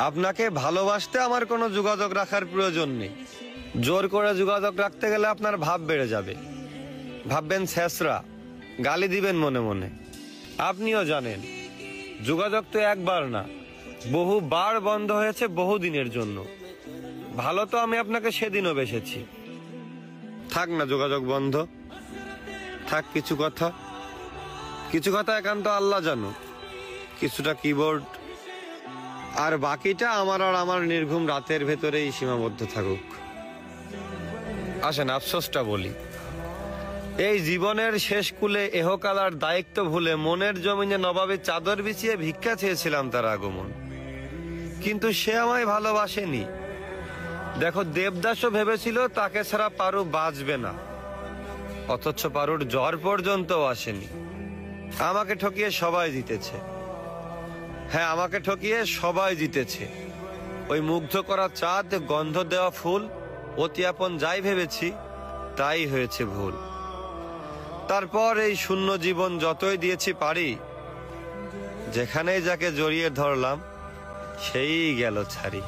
আপনাকে ভালোবাসতে আমার কোনো যোগাযোগ রাখার প্রয়োজন নেই। জোর করে যোগাযোগ রাখতে গেলে আপনার ভাব বেড়ে যাবে, ভাববেন ছেঁচড়া, গালি দিবেন মনে মনে। আপনিও জানেন যোগাযোগ তো একবার না, বহুবার বন্ধ হয়েছে বহুদিনের জন্য। ভালো তো আমি আপনাকে সেদিনও বেসেছি। থাক না যোগাযোগ বন্ধ, থাক কিছু কথা একান্ত আল্লাহ জানুক, কিছুটা কিবোর্ড, আর বাকিটা আমার আর আমার নির্ঘুম রাতের ভেতরেই সীমাবদ্ধ থাকুক। আসেন আফসোসটা বলি, এই জীবনের শেষ কুলে এহকালার দায়িত্ব ভুলে মনের জমিনে নবাবে চাদর বিছিয়ে ভিক্ষা চেয়েছিলাম তার আগমন, কিন্তু সে আমায় ভালোবাসেনি। দেখো দেবদাসও ভেবেছিল তাকে ছাড়া পারু বাঁচবে না, অথচ পারুর জ্বর পর্যন্ত আসেনি। আমাকে ঠকিয়ে সবাই জিতেছে, হ্যাঁ আমাকে ঠকিয়ে সবাই জিতেছে। ওই মুগ্ধ করা চাঁদ, গন্ধ দেওয়া ফুল, অতি আপন যাই ভেবেছি তাই হয়েছে ভুল। তারপর এই শূন্য জীবন যতই দিয়েছি পারি, যেখানেই যাকে জড়িয়ে ধরলাম সেই গেল ছাড়ি।